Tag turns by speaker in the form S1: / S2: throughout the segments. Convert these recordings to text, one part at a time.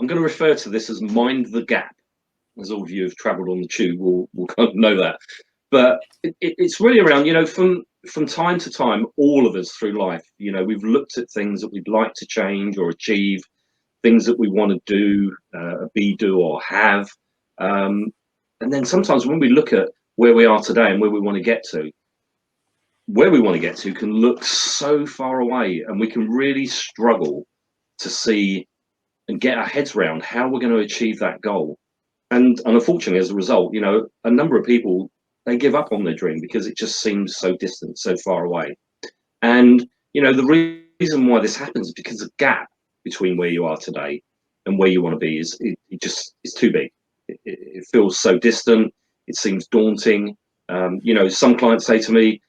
S1: I'm going to refer to this as mind the gap, as all of you have travelled on the tube will kind of know that. But it's really around, from time to time, all of us through life, we've looked at things that we'd like to change or achieve, things that we want to do, be, do, or have. And then sometimes when we look at where we are today and where we want to get to, can look so far away, and we can really struggle to see and get our heads around how we're going to achieve that goal. And unfortunately, as a result, a number of people, they give up on their dream because it just seems so distant, so far away. And, the reason why this happens is because the gap between where you are today and where you want to be is too big. It feels so distant. It seems daunting. Some clients say to me,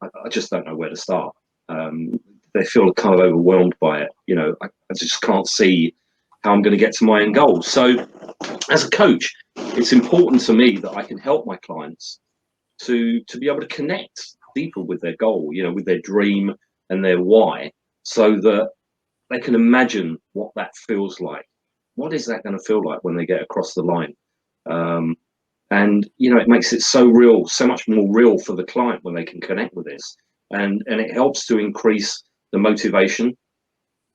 S1: I just don't know where to start. They feel kind of overwhelmed by it. I just can't see how I'm going to get to my end goal. So as a coach, it's important to me that I can help my clients to be able to connect deeper with their goal, with their dream and their why, so that they can imagine what that feels like. What is that going to feel like when they get across the line? And it makes it so real, so much more real for the client when they can connect with this, and it helps to increase the motivation.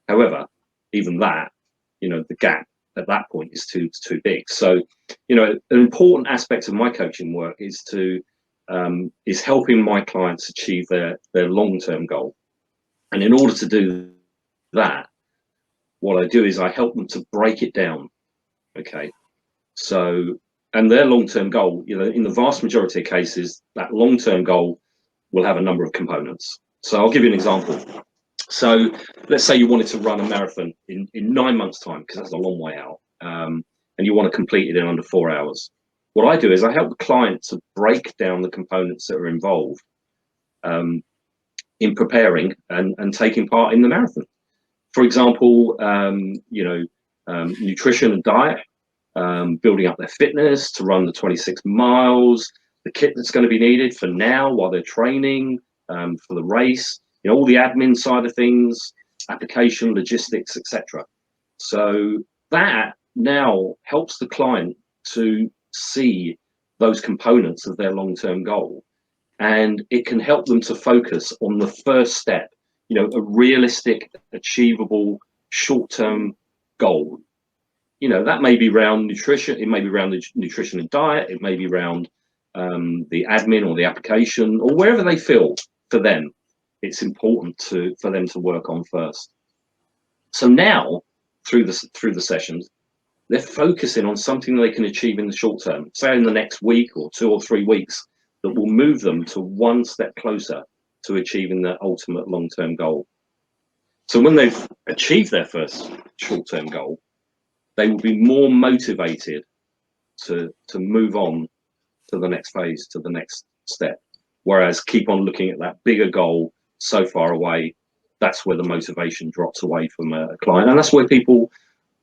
S1: However, even that, the gap at that point is too big. So, an important aspect of my coaching work is helping my clients achieve their long-term goal. And in order to do that, what I do is I help them to break it down. Okay, so, and their long-term goal, in the vast majority of cases, that long-term goal will have a number of components. So I'll give you an example. So let's say you wanted to run a marathon in 9 months' time, because that's a long way out, and you want to complete it in under 4 hours. What I do is I help the client to break down the components that are involved in preparing and taking part in the marathon. For example, nutrition and diet, building up their fitness to run the 26 miles, the kit that's going to be needed for now while they're training, for the race, all the admin side of things, application, logistics, etc. So that now helps the client to see those components of their long-term goal, and it can help them to focus on the first step, a realistic, achievable, short-term goal. That may be around nutrition, it may be around the nutrition and diet, it may be around the admin or the application, or wherever they feel for them it's important for them to work on first. So now, through the sessions, they're focusing on something they can achieve in the short term, say in the next week or 2 or 3 weeks, that will move them to one step closer to achieving their ultimate long-term goal. So when they've achieved their first short-term goal, they will be more motivated to move on to the next phase, to the next step. Whereas keep on looking at that bigger goal so far away, that's where the motivation drops away from a client, and that's where people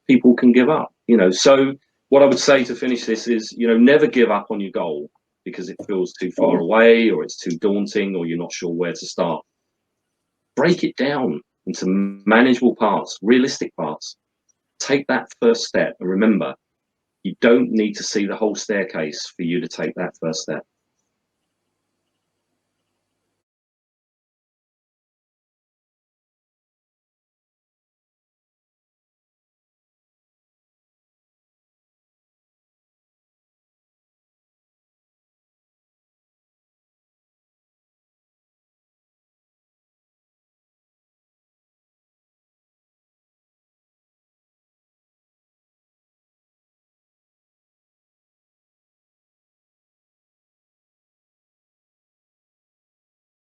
S1: can give up. So what I would say to finish this is, never give up on your goal because it feels too far away, or it's too daunting, or you're not sure where to start. Break it down into manageable parts, realistic parts. Take that first step, and remember, you don't need to see the whole staircase for you to take that first step.